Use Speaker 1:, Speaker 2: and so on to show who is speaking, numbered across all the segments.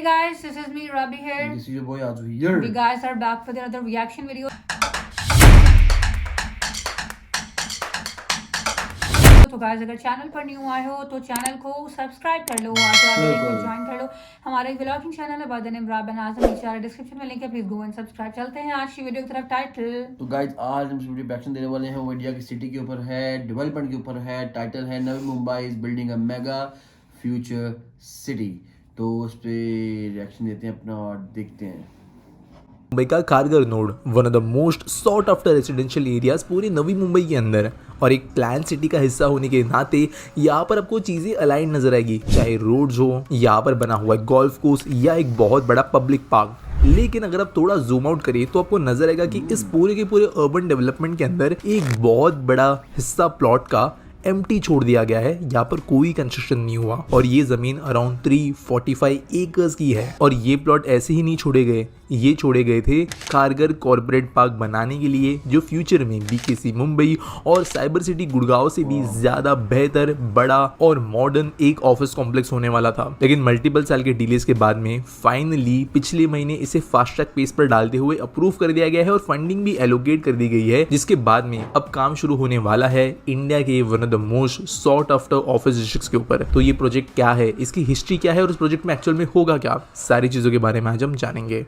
Speaker 1: guys, this is me Rabi here.
Speaker 2: This is your boy Azu here.
Speaker 1: We guys are back with another reaction video. तो guys अगर channel पर new आए हो तो channel को subscribe कर लो, आगे को ज्वाइन कर लो। हमारा एक व्लॉगिंग चैनल है बाय द नेम राब एंड आजम, नीचे डिस्क्रिप्शन में लिंक है, प्लीज गो एंड सब्सक्राइब। चलते हैं आज की वीडियो की तरफ। टाइटल
Speaker 2: तो गाइस आज हम वीडियो रिएक्शन देने वाले हैं, वो इंडिया की सिटी के ऊपर है, डेवलपमेंट के ऊपर है। टाइटल है Navi Mumbai is building a mega future city. तो उस पे रिएक्शन देते हैं अपना और देखते हैं।
Speaker 3: मुंबई का Kharghar node one of the most sought after residential areas पूरी नवी मुंबई के अंदर और एक प्लान सिटी का हिस्सा होने के नाते यहाँ पर आपको चीज़ें अलाइन नजर आएगी, चाहे रोड्स हो, यहाँ पर बना हुआ है गोल्फ कोर्स या एक बहुत बड़ा पब्लिक पार्क। लेकिन अगर आप थोड़ा जूम आउट करें तो आपको नजर आएगा कि इस पूरे के पूरे अर्बन डेवलपमेंट के अंदर एक बहुत बड़ा हिस्सा प्लॉट का एम्प्टी छोड़ दिया गया है। यहाँ पर कोई कंस्ट्रक्शन नहीं हुआ और ये जमीन अराउंड 345 एकर्स की है। और ये प्लॉट ऐसे ही नहीं छोड़े गए, ये छोड़े गए थे खारघर कॉर्पोरेट पार्क बनाने के लिए, जो फ्यूचर में बीकेसी मुंबई और साइबर सिटी गुड़गांव से भी ज्यादा बेहतर, बड़ा और मॉडर्न एक ऑफिस कॉम्प्लेक्स होने वाला था। लेकिन मल्टीपल साल के डिलेस के बाद में फाइनली पिछले महीने इसे फास्ट ट्रैक पेस पर डालते हुए अप्रूव कर दिया गया है और फंडिंग भी एलोकेट कर दी गई है, जिसके बाद में अब काम शुरू होने वाला है इंडिया के one of the most sought after office districts के ऊपर। तो ये प्रोजेक्ट क्या है, इसकी हिस्ट्री क्या है और इस प्रोजेक्ट में एक्चुअल में होगा क्या, सारी चीजों के बारे में आज हम जानेंगे।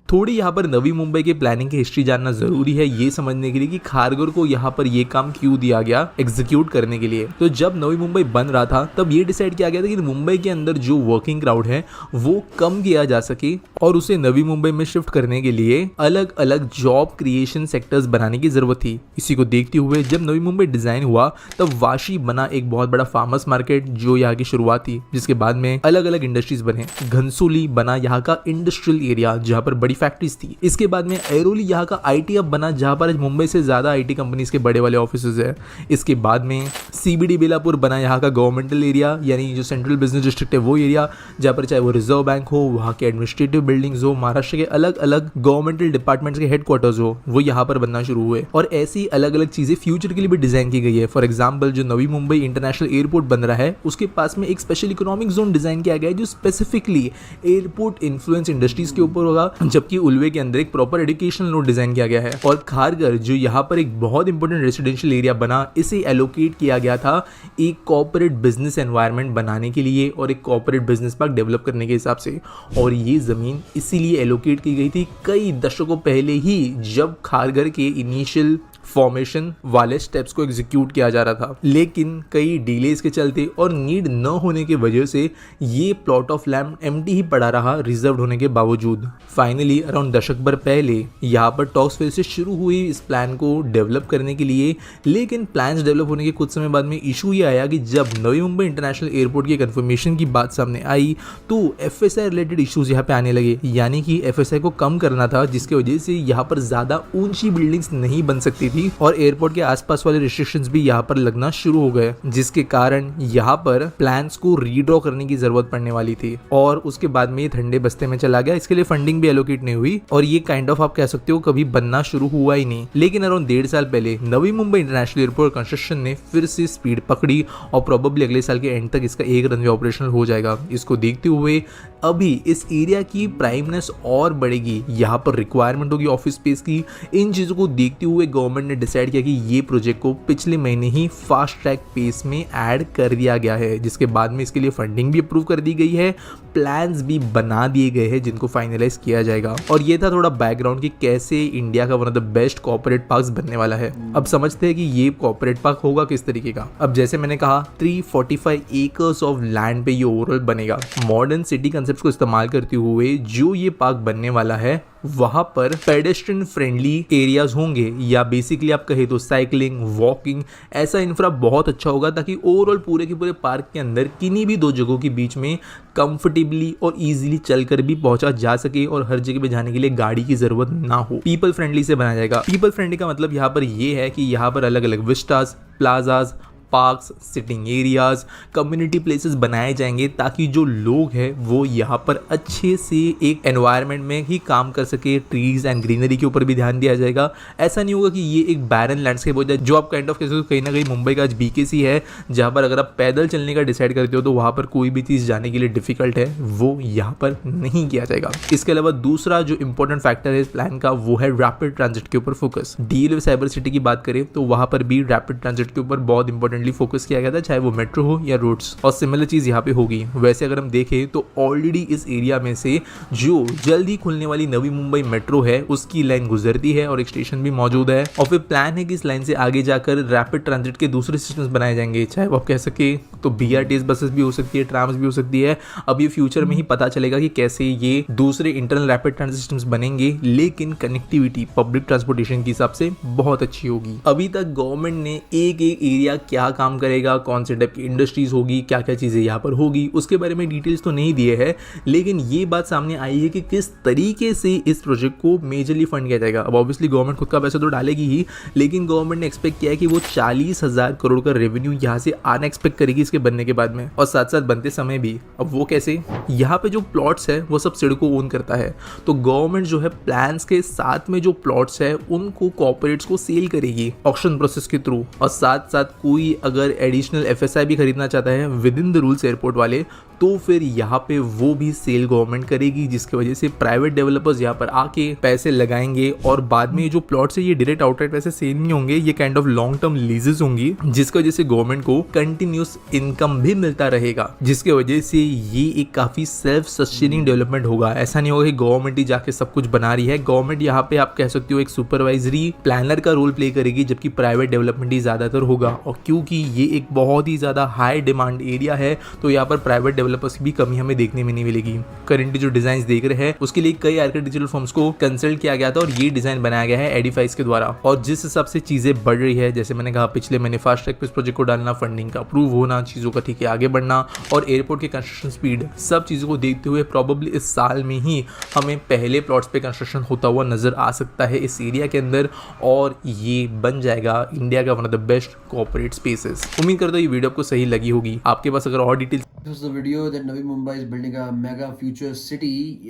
Speaker 3: थोड़ी यहाँ पर नवी मुंबई के प्लानिंग की हिस्ट्री जानना जरूरी है ये समझने के लिए कि खारघर को यहाँ पर ये काम क्यों दिया गया एग्जीक्यूट करने के लिए। तो जब नवी मुंबई बन रहा था तब ये डिसाइड किया गया था कि मुंबई के अंदर जो वर्किंग क्राउड है वो कम किया जा सके और उसे नवी मुंबई में शिफ्ट करने के लिए अलग अलग जॉब क्रिएशन सेक्टर्स बनाने की जरूरत थी। इसी को देखते हुए जब नवी मुंबई डिजाइन हुआ तब वाशी बना एक बहुत बड़ा फार्मर्स मार्केट जो यहाँ की शुरुआत थी, जिसके बाद में अलग अलग इंडस्ट्रीज बने। घनसोली बना यहाँ का इंडस्ट्रियल एरिया जहाँ पर बड़ी फैक्ट्रीज थी। इसके बाद में ऐरोली यहाँ का आईटी हब बना जहाँ पर मुंबई से ज्यादा आईटी कंपनीज के बड़े वाले ऑफिसेज है। इसके बाद में सीबीडी बेलापुर बना यहाँ का गवर्नमेंटल एरिया, यानी जो सेंट्रल बिजनेस डिस्ट्रिक्ट है वो एरिया, जहाँ पर चाहे वो रिजर्व बैंक हो, वहाँ के एडमिनिस्ट्रेटिव बिल्डिंग्स हो, महाराष्ट्र के अलग अलग गवर्नमेंटल डिपार्टमेंट्स के हेडक्वार्टर्स हो, वो यहाँ पर बनना शुरू हुए। और ऐसी अलग अलग चीजें फ्यूचर के लिए भी डिजाइन की गई है। फॉर एग्जाम्पल जो नवी मुंबई इंटरनेशनल एयरपोर्ट बन रहा है उसके पास में एक स्पेशल इकोनॉमिक जोन डिजाइन किया गया है जो स्पेसिफिकली एयरपोर्ट इन्फ्लुएंस इंडस्ट्रीज के ऊपर होगा, जबकि उल्वे के अंदर एक प्रॉपर एजुकेशनल नोड डिजाइन किया गया है। और खारघर जो यहाँ पर एक बहुत इंपॉर्टेंट रेसिडेंशियल एरिया बना, इसे एलोकेट किया गया था एक कॉर्पोरेट बिजनेस एनवायरनमेंट बनाने के लिए और एक कॉर्पोरेट बिजनेस पार्क डेवलप करने के हिसाब से। और ये जमीन इसीलिए एलोकेट की गई थी कई दशकों पहले ही, जब खारघर के इनिशियल फॉर्मेशन वाले स्टेप्स को एग्जीक्यूट किया जा रहा था। लेकिन कई डिलेज के चलते और नीड न होने की वजह से ये प्लॉट ऑफ लैंड एम्प्टी ही पड़ा रहा, रिजर्व होने के बावजूद। फाइनली अराउंड दशक भर पहले यहाँ पर टॉक्स फिर से शुरू हुई इस प्लान को डेवलप करने के लिए। लेकिन प्लान्स डेवलप होने के कुछ समय बाद में इशू ये आया कि जब नवी मुंबई इंटरनेशनल एयरपोर्ट की कंफर्मेशन की बात सामने आई तो एफएसआई रिलेटेड इश्यूज यहाँ पे आने लगे, यानी कि एफएसआई को कम करना था, जिसकी वजह से यहाँ पर ज्यादा ऊंची बिल्डिंग्स नहीं बन सकती थी और एयरपोर्ट के आसपास वाले रिस्ट्रिक्शंस भी यहाँ पर लगना शुरू हो गए, जिसके कारण यहाँ पर प्लान्स को रीड्रॉ करने की जरूरत पड़ने वाली थी। और उसके बाद में ये ठंडे बस्ते में चला गया। इसके लिए फंडिंग भी एलोकेट नहीं हुई और ये काइंड ऑफ आप कह सकते हो कभी बनना शुरू हुआ ही नहीं। लेकिन अराउंड 1.5 साल पहले Navi Mumbai international airport construction ने फिर से स्पीड पकड़ी और प्रोबेबली अगले साल के एंड तक इसका एक रनवे ऑपरेशनल हो जाएगा। इसको देखते हुए अभी इस एरिया की प्राइमनेस और बढ़ेगी, यहाँ पर रिक्वायरमेंट होगी ऑफिस स्पेस की। इन चीजों को देखते हुए गवर्नमेंट ने डिसाइड किया कि ये प्रोजेक्ट को पिछले महीने ही फास्ट ट्रैक पेस में ऐड कर दिया गया है, जिसके बाद में इसके लिए फंडिंग भी अप्रूव कर दी गई है, प्लान्स भी बना दिए गए हैं जिनको फाइनलाइज किया जाएगा। और ये था थोड़ा बैकग्राउंड कि कैसे इंडिया का one of the best corporate park बनने वाला है। अब समझते हैं कि ये कॉर्पोरेट पार्क होगा किस तरीके का। अब जैसे मैंने कहा 345 एकर्स ऑफ लैंड पे ये ओवरऑल बनेगा। मॉडर्न सिटी कंसेप्ट को इस्तेमाल करते हुए जो ये पार्क बनने वाला है वहां पर पेडेस्ट्रियन फ्रेंडली एरियाज होंगे, या बेसिकली आप कहे तो साइकिलिंग, वॉकिंग, ऐसा इंफ्रा बहुत अच्छा होगा ताकि ओवरऑल पूरे के पूरे पार्क के अंदर किन्हीं भी दो जगहों के बीच में कंफर्टेबली और इजीली चलकर भी पहुंचा जा सके और हर जगह पे जाने के लिए गाड़ी की जरूरत ना हो। पीपल फ्रेंडली से बनाया जाएगा। पीपल फ्रेंडली का मतलब यहाँ पर ये है कि यहाँ पर अलग अलग Vistas, plazas, parks, sitting areas, community places बनाए जाएंगे ताकि जो लोग हैं वो यहाँ पर अच्छे से एक एनवायरनमेंट में ही काम कर सके। ट्रीज एंड ग्रीनरी के ऊपर भी ध्यान दिया जाएगा। ऐसा नहीं होगा कि ये एक बैरन लैंडस्केप हो जाए, जो आप काइंड ऑफ कहीं ना कहीं मुंबई का आज बीकेसी है, जहाँ पर अगर आप पैदल चलने का डिसाइड करते हो तो वहाँ पर कोई भी चीज़ जाने के लिए डिफिकल्ट है, वो यहाँ पर नहीं किया जाएगा। इसके अलावा दूसरा जो इंपॉर्टेंट फैक्टर है इस प्लान का वो है रैपिड ट्रांजिट के ऊपर फोकस। डीएलएफ साइबर सिटी की बात करें तो वहाँ पर भी रैपिड ट्रांजिट के ऊपर बहुत इंपॉर्टेंटली फोकस किया गया था, चाहे वो मेट्रो हो या रोड्स, और सिमिलर चीज़ यहाँ पे होगी। वैसे अगर हम देखें तो ऑलरेडी इस एरिया में से जो जल्दी खुलने वाली नवी मुंबई मेट्रो है उसकी लाइन गुजरती है और एक स्टेशन भी मौजूद है, और फिर प्लान है कि इस लाइन से आगे जाकर रैपिड ट्रांजिट के दूसरे सिस्टम्स बनाए जाएंगे, चाहे वो आप कह सके तो बीआरटीएस बसेस भी हो सकती है, ट्राम्स भी हो सकती है। अब ये फ्यूचर में ही पता चलेगा कि कैसे ये दूसरे इंटरनल रैपिड ट्रांजिट सिस्टम्स बनेंगे, लेकिन कनेक्टिविटी पब्लिक ट्रांसपोर्टेशन के हिसाब से बहुत अच्छी होगी। अभी तक गवर्नमेंट ने एक एक एरिया क्या काम करेगा, कौन से टाइप की इंडस्ट्रीज होगी, क्या क्या चीज़ें यहाँ पर होगी, उसके बारे में डिटेल्स तो नहीं दिए हैं, लेकिन ये बात सामने आई है कि किस तरीके से इस प्रोजेक्ट को मेजरली फंड किया जाएगा। अब ऑब्वियसली गवर्नमेंट खुद का पैसा तो डालेगी ही, लेकिन गवर्नमेंट ने एक्सपेक्ट किया है कि वो 40,000 करोड़ का रेवेन्यू यहाँ से आना एक्सपेक्ट करेगी इसके बनने के बाद में, और साथ साथ बनते समय भी। अब वो कैसे? यहाँ पे जो प्लॉट्स है वो सब सिडको ओन करता है, तो गवर्नमेंट जो है प्लान्स के साथ में जो प्लॉट्स है उनको कॉर्पोरेट्स को सेल करेगी ऑक्शन प्रोसेस के थ्रू, और साथ साथ कोई अगर एडिशनल एफएसआई भी खरीदना चाहता है with in the rules airport वाले, तो फिर यहाँ पे वो भी सेल गवर्नमेंट करेगी, जिसकी वजह से प्राइवेट डेवलपर्स यहाँ पर आके पैसे लगाएंगे, और बाद में जो प्लॉट्स है ये डायरेक्ट आउटराइट पैसे सेल नहीं होंगे, ये काइंड ऑफ लॉन्ग टर्म लीजेस होंगी, जिसकी वजह से गवर्नमेंट को कंटिन्यूस इनकम भी मिलता रहेगा, जिसकी वजह से ये एक काफी सेल्फ सस्टेनिंग डेवलपमेंट होगा। ऐसा नहीं होगा कि गवर्नमेंट ही जाके सब कुछ बना रही है। गवर्नमेंट यहाँ पे आप कह सकते हो एक सुपरवाइजरी प्लानर का रोल प्ले करेगी, जबकि प्राइवेट डेवलपमेंट ही ज्यादातर होगा। और क्योंकि ये एक बहुत ही ज्यादा हाई डिमांड एरिया है, तो यहाँ पर प्राइवेट डेवलपर्स की भी कमी हमें देखने में नहीं मिलेगी। करेंटली जो डिजाइन देख रहे हैं उसके लिए कई आर्किटेक्चरल फर्म्स को कंसल्ट किया गया था और ये डिजाइन बनाया गया है एडिफाइस के द्वारा। और जिस हिसाब से चीजें बढ़ रही है, जैसे मैंने कहा पिछले महीने फास्ट ट्रैक पे इस प्रोजेक्ट को डालना, फंडिंग का अप्रूव होना, चीजों का ठीक है आगे बढ़ना, और एयरपोर्ट के कंस्ट्रक्शन स्पीड, सब चीजों को देखते हुए प्रोबेबली इस साल में ही हमें पहले प्लॉट्स पे कंस्ट्रक्शन होता हुआ नजर आ सकता है इस एरिया के अंदर, और ये बन जाएगा इंडिया का one of the best corporate spaces. उम्मीद करता हूँ ये वीडियो आपको सही लगी होगी। आपके पास अगर और details,
Speaker 2: This is the video that Navi Mumbai is building a mega future city।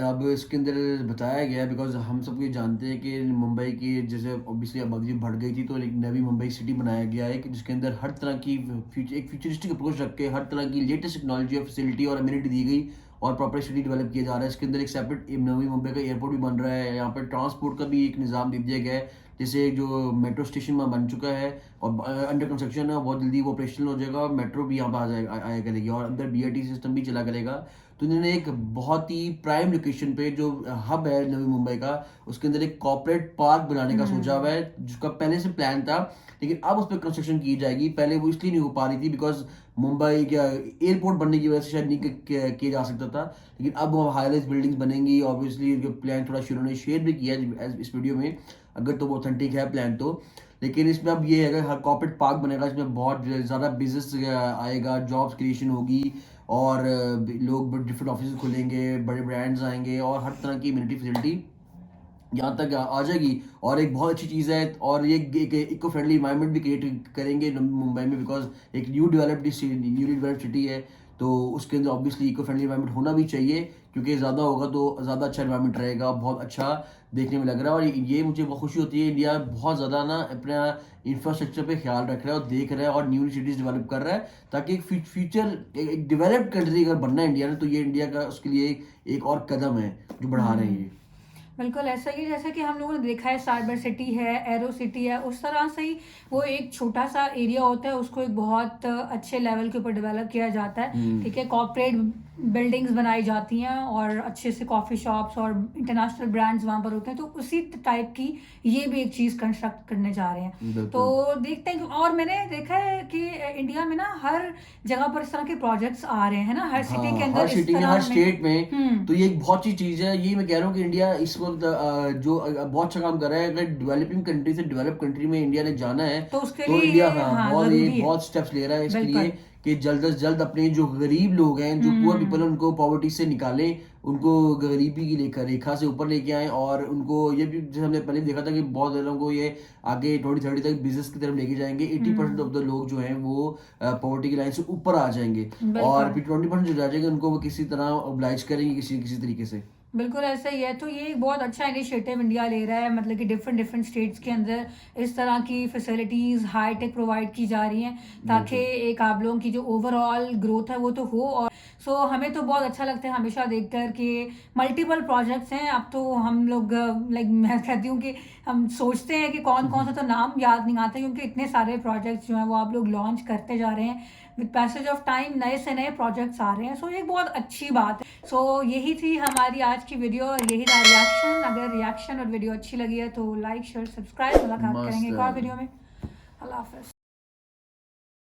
Speaker 2: अब इसके अंदर बताया गया है बिकॉज हम सब ये जानते हैं कि मुंबई की जैसे ऑब्वियसली आबादी बढ़ गई थी, तो एक नवी मुंबई सिटी बनाया गया है कि जिसके अंदर हर तरह की एक फ्यूचरिस्टिक अप्रोच रख के हर तरह की लेटेस्ट टेक्नोलॉजी और फैसिलिटी और अम्यूनिटी दी गई और प्रॉपर सिटी डेवलप किया जा रहा है। इसके अंदर एक सेपरेट नवी मुंबई का एयरपोर्ट भी बन रहा है। यहाँ पर ट्रांसपोर्ट का भी एक निज़ाम दे दिया गया है, जैसे जो मेट्रो स्टेशन वहाँ बन चुका है और अंडर कंस्ट्रक्शन है, बहुत जल्दी वो ऑपरेशनल हो जाएगा और मेट्रो भी यहाँ पर आया करेगी और अंदर बीआरटी सिस्टम भी चला करेगा। तो इन्होंने एक बहुत ही प्राइम लोकेशन पे जो हब है नवी मुंबई का, उसके अंदर एक कॉर्पोरेट पार्क बनाने का सोचा हुआ है, जिसका पहले से प्लान था, लेकिन अब उस पर कंस्ट्रक्शन की जाएगी। पहले वो इसलिए नहीं हो पा रही थी बिकॉज मुंबई का एयरपोर्ट बनने की वजह से शायद नहीं किया जा सकता था, लेकिन अब वो हाई राइज बिल्डिंग्स बनेंगी। ऑब्वियसली प्लान थोड़ा शुरू ने शेयर भी किया इस वीडियो में, अगर तो वो ऑथेंटिक है प्लान तो, लेकिन इसमें अब ये है हर कॉर्पोरेट पार्क बनेगा, इसमें बहुत ज़्यादा बिजनेस आएगा, जॉब्स क्रिएशन होगी और लोग डिफरेंट ऑफिस खुलेंगे, बड़े ब्रांड्स आएंगे और हर तरह की इम्यूनिटी फैसिलिटी यहाँ तक आ जाएगी। और एक बहुत अच्छी चीज़ है, और ये एक इको फ्रेंडली इन्वायरमेंट भी क्रिएट करेंगे मुंबई में, बिकॉज एक न्यू डेवलप्ड सिटी है, तो उसके अंदर ऑब्वियसली इको फ्रेंडली इन्वायरमेंट होना भी चाहिए, क्योंकि ज़्यादा होगा तो ज़्यादा अच्छा इन्वायरमेंट रहेगा, बहुत अच्छा देखने में लग रहा है। और ये मुझे बहुत खुशी होती है, इंडिया बहुत ज़्यादा ना अपना इंफ्रास्ट्रक्चर पे ख्याल रख रहा है और देख रहा है और न्यू सिटीज़ डेवलप कर रहा है, ताकि एक फ्यूचर एक डेवलप्ड कंट्री अगर बनना है इंडिया ने, तो ये इंडिया का उसके लिए एक और कदम है जो बढ़ा रहे हैं।
Speaker 1: बिल्कुल ऐसा ही, जैसे कि हम लोगों ने देखा है साइबर सिटी है, एरो सिटी है, उस तरह से ही वो एक छोटा सा एरिया होता है, उसको एक बहुत अच्छे लेवल के ऊपर डेवलप किया जाता है। ठीक है, कॉर्पोरेट बिल्डिंग्स बनाई जाती हैं और अच्छे से कॉफ़ी शॉप्स और इंटरनेशनल ब्रांड्स वहाँ पर होते हैं, तो उसी टाइप की ये भी एक चीज़ कंस्ट्रक्ट करने जा रहे हैं। तो देखते हैं। और मैंने देखा है कि इंडिया में ना हर जगह पर इस तरह के प्रोजेक्ट्स आ रहे हैं ना, हर सिटी के अंदर,
Speaker 2: हर सिटी में, हर स्टेट में। तो ये एक बहुत अच्छी चीज़ है। ये मैं कह रहा हूँ कि इंडिया इस वक्त जो बहुत अच्छा काम कर रहा है, अगर डेवलपिंग कंट्री से डेवलप कंट्री में इंडिया ने जाना है तो इंडिया बहुत स्टेप्स ले रहा है इसके लिए कि जल्द से जल्द अपने जो गरीब लोग हैं, जो पुअर पीपल हैं, उनको पॉवर्टी से निकालें, उनको गरीबी की रेखा से ऊपर लेके आएं, और उनको ये भी, जैसे हमने पहले देखा था कि बहुत लोगों को ये आगे 2030 तक बिजनेस की तरफ लेके जाएंगे। 80% ऑफ द लोग जो हैं वो पॉवर्टी की लाइन से ऊपर आ जाएंगे, और फिर 20% जो रह जाएंगे उनको वो किसी तरह ऑब्लाइज करेंगे किसी तरीके से।
Speaker 1: बिल्कुल ऐसा ही है। तो ये एक बहुत अच्छा इनिशिएटिव इंडिया ले रहा है, मतलब कि डिफरेंट स्टेट्स के अंदर इस तरह की फैसिलिटीज़ हाई टेक प्रोवाइड की जा रही हैं, ताकि एक आप लोगों की जो ओवरऑल ग्रोथ है वो तो हो। और सो हमें तो बहुत अच्छा लगता है हमेशा देखकर कि मल्टीपल प्रोजेक्ट्स हैं। अब तो हम लोग लाइक मैं कहती हूँ कि हम सोचते हैं कि कौन कौन सा, तो नाम याद नहीं आते, क्योंकि इतने सारे प्रोजेक्ट्स जो हैं वो आप लोग लॉन्च करते जा रहे हैं। विद पैसेज ऑफ टाइम नए से नए प्रोजेक्ट्स आ रहे हैं। सो एक बहुत अच्छी बात है। सो यही थी हमारी आज की वीडियो और यही था रिएक्शन। अगर रिएक्शन और वीडियो अच्छी लगी है तो लाइक शेयर सब्सक्राइब, मुलाकात करेंगे एक और वीडियो में। अल्लाह हाफिज़।